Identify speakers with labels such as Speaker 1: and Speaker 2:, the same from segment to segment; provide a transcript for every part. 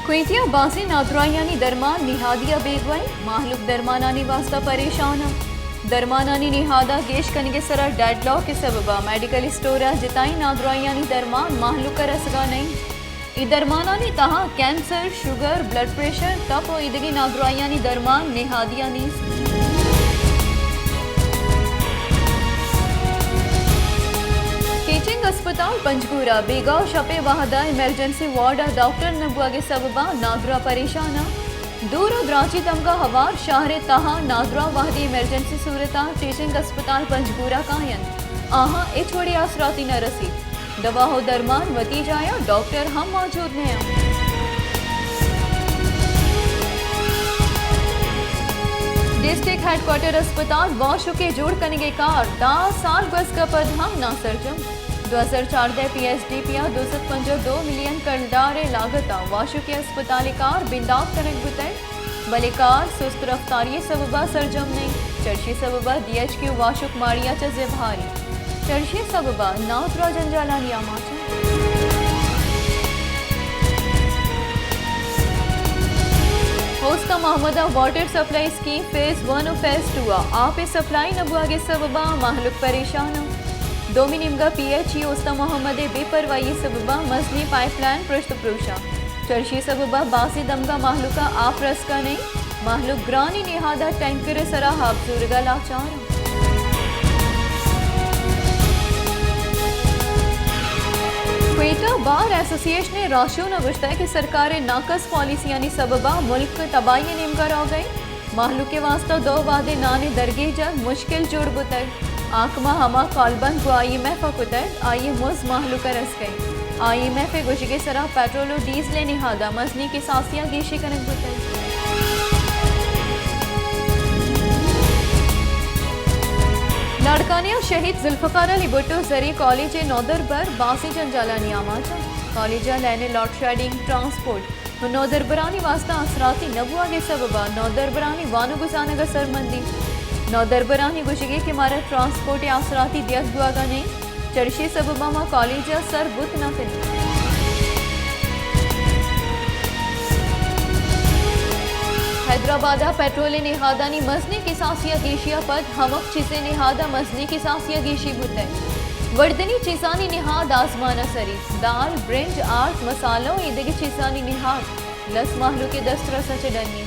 Speaker 1: क्वेतिया बासी नादुरायानी दरमान निहादिया बेगवाई माहलुक दरमानानी वास्ता परेशान दरमानानी निहादा गेश कनिगे सरा डेडलॉक के सबबा मेडिकल स्टोर जिताई नादुरायानी दरमान माहलुक रसगा नहीं ई दरमानानी तहा कैंसर शुगर ब्लड प्रेशर तप इदगी नादुरायानी दरमान निहादिया नीस टीचिंग अस्पताल पंजगुरा बेगाव शपे वाहदा इमरजेंसी वार्ड डॉक्टर नबुआ के सबबा नादुरा परेशान दूर द्राची तमगा हवार शाहरे तहा नादुरा वाहदी इमरजेंसी सूरता टीचिंग अस्पताल पंजगुरा कायन आहा ए छोड़ी आसराती न रसी दवा हो दरमान वती जाया डॉक्टर हम मौजूद हैं। डिस्ट्रिक्ट हेडक्वार्टर अस्पताल वाशु के जोड़ कनिगे कार 10 साल बस का पद हम ना सर्जम 2014 PhD पिया 252 मिलियन करदारे लागता वाशु के अस्पताल कार बिंदाक कनक बुतै बलेकार सुस्त रफ्तारी सबबा सर्जम नहीं चर्ची सबबा DHQ वाशुक मारिया चजे भारी चर्ची सबबा नाउत्रा जंजाला नियामाचा होस्ता मोहम्मदा वाटर सप्लाई स्कीम फेज 1 और फेज 2 आपे सप्लाई नबुआ के सबबा माहलुक परेशान दोमी निमगा PHE होस्ता मोहम्मदे बेपरवाही सबबा मसनी पाइपलाइन पृष्ठ प्रोशा चर्ची सबबा बासी दमगा माहलुका आप रस का नहीं माहलुक ग्रानी निहादा टैंकर सरा हाबजुर्गा लाचार क्वेटा बार एसोसिएशन ने राशो न गुश्ता कि सरकार नाकस पॉलिसी यानी सबबा मुल्क तबाही निमकर हो गई माहलू के वास्ता 2 वादे नाने दरगे जग मुश्किल जुड़ बुतर आकमा हमा कॉलबंद को IMF कुतर आई मुज माहलू का रस गई IMF गुशगे सरा पेट्रोल और डीजल निहादा मजनी की सासिया गेशी कनक बुतर लाड़कानिया शहीद जुल्फकार अली भुट्टो जरी कॉलेज नौदरबर बासी जंजाला नियामाचा कॉलेज लैने लॉट शेडिंग ट्रांसपोर्ट नौदरबरानी वास्ता असराती नबुआ के सबबा नौदरबरानी वानु गुजानगा सरमंदी नौदरबरानी गुशगे के मारा ट्रांसपोर्ट असराती दियत गुआगा नहीं चर्शी सबबा मा कॉलेज सर बुत न कनी हैदराबाद पेट्रोल निहादानी मजनी की सासिया गेशिया पद हमक चीजें निहादा मजनी की सासिया गेशी बुते वर्दनी चीजानी निहाद आसमाना सरी दाल ब्रिंज आर्ट मसालों इदगी चीजानी निहाद लस माहलू के दस्तरा सच डनी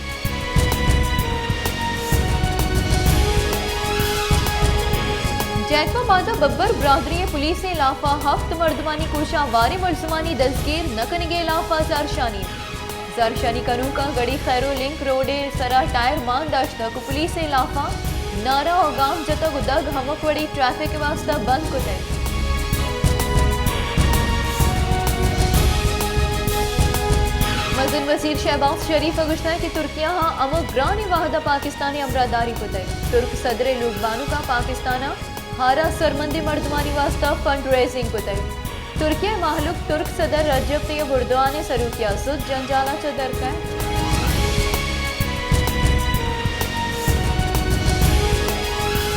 Speaker 1: जैकबाबादा बब्बर बरादरी पुलिस ने लाफा हफ्त मर्दवानी कोशा वारे मर्जमानी दस्तगीर नकनगे लाफा जारशानी कनू का गड़ी खैरो लिंक रोडे सरा टायर मान दाश्ता को पुलिस से लाफा नारा और गांव जतक उदग हमक वड़ी ट्रैफिक वास्ता बंद कुटे मजन वजीर शहबाज शरीफ अगुश्ता की तुर्किया हाँ अमुक ग्रानी वाहदा पाकिस्तानी अमरादारी कुटे तुर्क सदरे लुगबानू का पाकिस्ताना हारा सरमंदी मर्दमानी वास्ता फंड रेजिंग कुटे तुर्किया माहलुक तुर्क सदर रजब तैयब एर्दोगान ने शुरू किया सुद जंजाला चदर का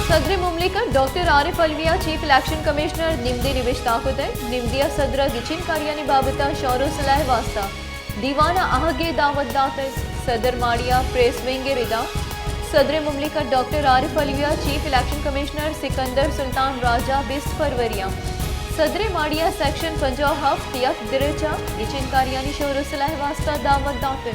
Speaker 1: सदर मुमलिकत डॉक्टर आरिफ अलविया चीफ इलेक्शन कमिश्नर निम्दी निविश्ता खुदे निम्दिया सदर गिचिन कारियानी बाबता शौरो सलाह वास्ता दीवाना आहगे दावत दाते सदर माड़िया प्रेस विंगे रिदा सदर मुमलिकत डॉक्टर आरिफ अलविया chief election commissioner Sikandar Sultan Raja 20 फरवरिया सदरे माड़िया सेक्शन 50 हफ्त यक दिरेचा गिचिन कारियानी शोर सलाह वास्ता दावत दाते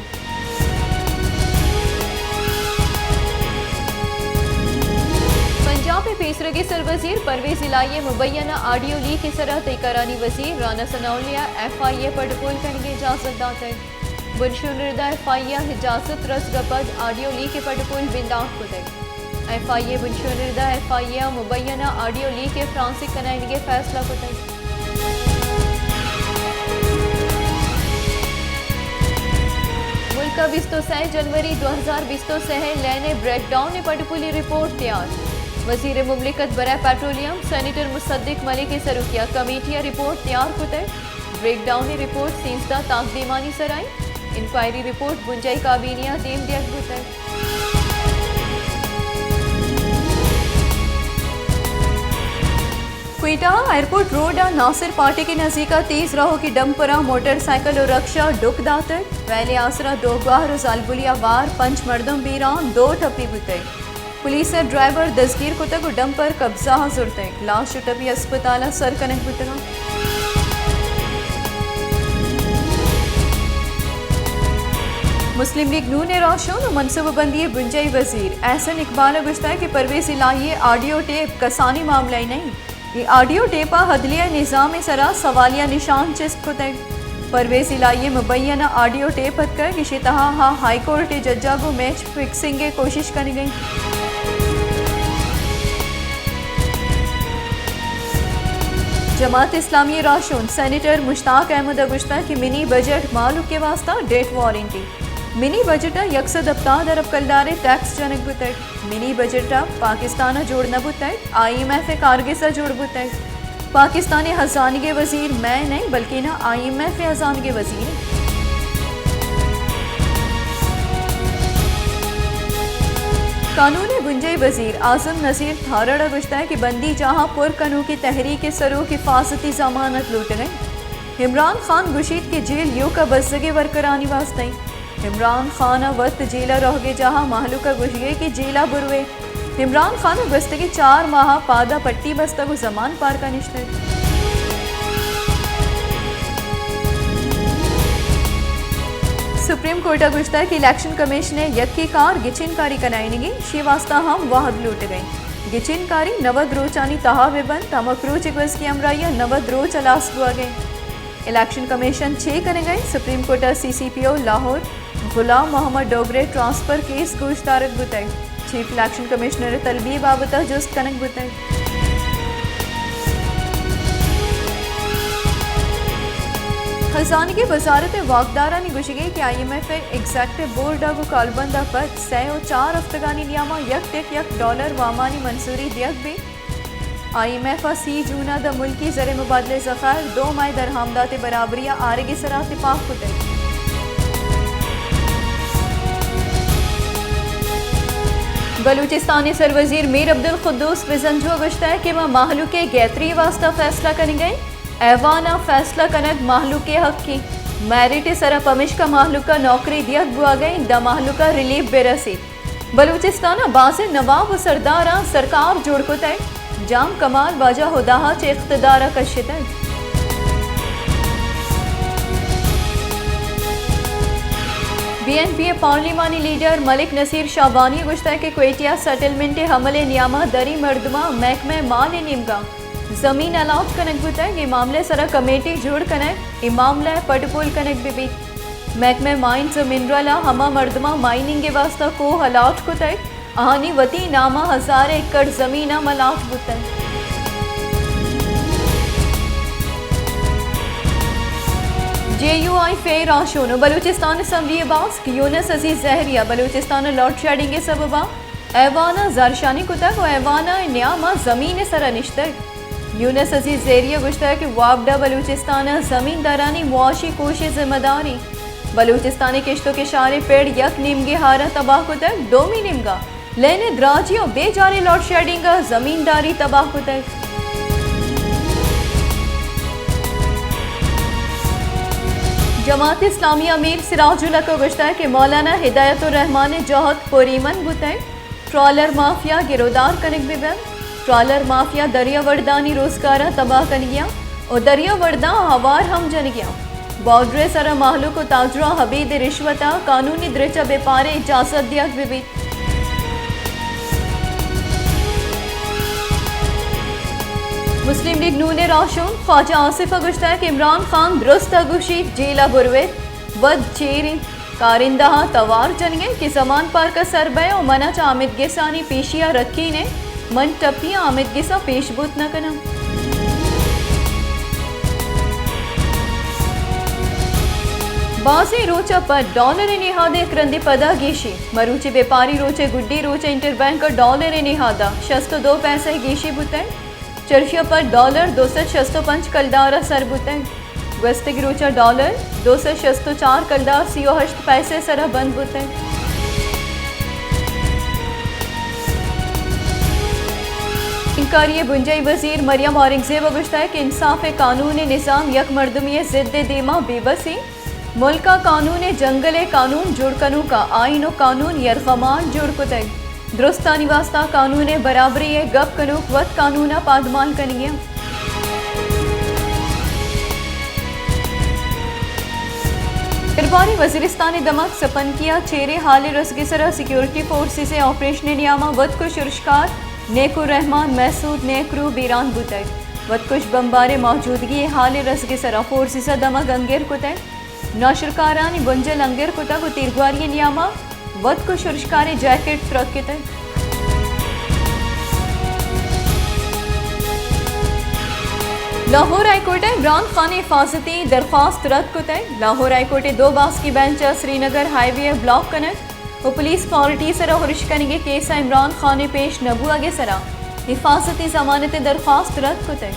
Speaker 1: पंजाब में पेशरगी सरवजीर परवेज इलाही मुबैना ऑडियो लीक की सरह तयकरानी वजीर राना सनाउलिया FIA पटपोल करने इजाजत दाते बुनशुनरदा FIA हिजाजत रस गपद ऑडियो लीक के पटपोल बिंदाक खुदे FIA बुनशुनरदा FIA मुबैना ऑडियो लीक के फ्रांसिक कनाइनगे फैसला कुतै मुल्क 26 जनवरी 2020 से लेने ब्रेकडाउन ने पटपुली रिपोर्ट तैयार वजीर मुमलिकत बरा पेट्रोलियम सेनेटर मुसद्दिक मलिक के सरुकिया कमेटिया रिपोर्ट तैयार कुतै ब्रेकडाउन रिपोर्ट सींसदा ताकदीमानी सराई इंक्वायरी रिपोर्ट गुंजाई काबीनिया देम दियक कुतै Quetta airport road Nasir party के नज़दीक तेज राहों की डंपरा मोटरसाइकिल और रक्षा डुक दातर वैले आसरा दो गार जालबुलिया वार 5 मर्दम बीरान 2 टपी बुते पुलिस ने ड्राइवर दसगीर को तक डंपर कब्जा जुरते लाश टपी अस्पताल सर कनक बुतगा। मुस्लिम लीग नून ने रोशन मनसूबाबंदी बुंजई वजीर एहसन इकबाल गुश्ता कि परवेज इलाही ऑडियो टेप कसानी मामला ही नहीं ये ऑडियो टेपा हदलिया निज़ाम सरा सवालिया निशान चिस्त को तय परवेज इलाही मुबैना ऑडियो टेप हद कर कि तहा हाई कोर्ट जज्जा को मैच फिक्सिंग की कोशिश करी गई। जमात इस्लामी राशून सेनेटर मुश्ताक अहमद गुश्ता की मिनी बजट मालूक के वास्ता डेट वारंटी मिनी बजट यकसद अब्ताद अरब कलदारे टैक्स जनक बुतट मिनी बजट पाकिस्तान जोड़ना बुतट IMF कारगिसा जोड़ बुतट पाकिस्तानी हजानगे वजीर मैं नहीं बल्कि ना IMF हजानगे वजीर कानून गुंजई वजीर आजम नसीर थारड़ा गुश्ता है कि बंदी जहां पुरकनू की तहरीक सरू की हिफाजती जमानत लूट गई। इमरान खान गुशीद की जेल यू का बसगे वर्करानी वास्ते इमरान खान वक्त जेला रहोगे जहां महलू का गुशगे की जेला बुरवे इमरान खान बस्तगी 4 माह पादा पट्टी बस्ता को जमान पार का निश्चित। सुप्रीम कोर्ट गुश्ता की इलेक्शन कमीशन ने यक्की कार गिचिनकारी कनाइनगी शिवास्ता हम वाहद लूट गई गिचिनकारी नवद रोचानी तहा विबन तमकरू चिगवस की अमराइया नवद रोच अलास हुआ गए। इलेक्शन कमीशन 6 कने गए सुप्रीम कोर्ट CCPO लाहौर गुलाम मोहम्मद डोगरे ट्रांसफर केस गोश तारक बुताई चीफ इलेक्शन कमिश्नर तलबी बाबता जुस्त कनक बुताई। खजाने की वजारत वाकदारा ने गुशगे कि IMF एग्जेक्टिव बोर्ड को कालबंदा पद 104 अफ्तानी नियामा यक डॉलर वामानी मंसूरी दियक भी IMF 30 जूना द मुल्की ज़र मुबादले ज़खायर 2 माह दरहामदात बराबरिया आरेगी सरा इत्तेफाक कुतई। बलूचिस्तानी सरवजीर मीर अब्दुल खुद्दूस बिजंजो गुश्ता है कि वह माहलू के गैतरी वास्ता फैसला करेंगे ऐवाना फैसला कनक माहलू के हक की मैरिट सरा पमिश का माहलू का नौकरी दिया बुआ गई द माहलू का रिलीफ बेरसी बलूचिस्तान बाज़ नवाब सरदारा सरकार जोड़ को तय जाम कमाल बाजा हुदाहा चे इख्तदारा कशित है। BNP पार्लिमानी लीडर मलिक नसीर शाबानी गुश्ता के क्वेटिया सेटलमेंट हमले नियामा दरी मर्दमा महकमे माल निमगा जमीन अलाट कनक बुता ये मामले सरा कमेटी जोड़ कनक ये मामला पटपोल कनक भी महकमे माइंस मिनरला हमा मर्दमा माइनिंग के वास्ता को हलाट को तय आहानी वती नामा 1000 एकड़ जमीना मलाट बुता JUI फेर आशोनो बलूचिस्तान असम्बली बास यूनस अजीज जहरिया बलूचिस्तान लॉर्ड शेडिंग के सबबा ऐवाना जारशानी कुतक और ऐवाना न्यामा जमीन सरा निश्तक यूनस अजीज जहरिया गुश्ता कि वाबडा बलूचिस्तान जमींदारानी मुआशी कोशे जिम्मेदारी बलूचिस्तानी किश्तों के शारे पेड़ यक निमगे हारा तबाह कुतक 2 मी निमगा लेने द्राजी और बेजारे लॉर्ड शेडिंग जमींदारी तबाह कुतक। जमात इस्लामी अमीर सिराजुल्लाह को गुश्ता है कि मौलाना हिदायतुर रहमान जौहद पोरीमन बुतै ट्रॉलर माफिया गिरोदार कनक बिबन ट्रॉलर माफिया दरिया वर्दानी रोजगारा तबाह कर गया और दरिया वर्दा हवार हम जन गया बॉर्डर सरा माहलू को ताजरा हबीद रिश्वता कानूनी द्रिचा बेपारे इजाजत दिया बिबी। मुस्लिम लीग नून रोशन ख्वाजा आसिफ गुश्ता है कि इमरान खान दुरुस्त अगुशी जेला बुरवे वद चेरी कारिंदा तवार जनिए कि जमान पार का सरबे और मना चा आमिद गिसानी पेशिया रखी ने मन टपिया आमिद गिसा पेशबूत न कना। बाजी रोचा पर डॉलर निहादे क्रंदे पदा गेशी मरूचे व्यापारी रोचे गुड्डी रोचे इंटरबैंक डॉलर निहादा 62 पैसे गेशी बुते चर्चिया पर डॉलर 265 कलदारा सर बुते गस्तगी रोचा डॉलर 264 कलदार 38 पैसे सरा बंद बुते। हुकारी बुंजई वजीर मरियम औरंगजेब गुश्ता कि इंसाफ कानून निज़ाम यक मरदमी ज़िद दीमा बेबसी मुल्का कानून जंगल कानून जुड़कनू का आइन व कानून यरगमान जुड़ कुतग दुरुस्तानी वास्ता कानून बराबरी गप कनूक वत कानून पादमान कनिए। इरबानी वजीरिस्तान दमक सपन किया चेहरे हाल रसगिसरा सिक्योरिटी फोर्सेस ऑपरेशन नियामा वदकुश उर्शकार नेकुर रहमान महसूद नेकरू बीरान बुतग वदकुश बम्बारे मौजूदगी हाल रसगिसरा फोर्सेस दमक अंगेर कुतग नाशरकारानी बुंजल अंगेर कुतग व तीरगवारी नियामा वदकुश उर्शकार जैकेट ट्रक कितग। लाहौर हाईकोर्ट इमरान खान हिफाजती दरख्वास्त रद्द को तय। लाहौर हाईकोर्ट 2 बास की बेंच श्रीनगर हाईवे ब्लॉक कनक व पुलिस पार्टी सरा हुरिश कनिगे केस इमरान खान पेश नबू आगे सरा हिफाजती जमानत दरख्वास्त रद्द को तय।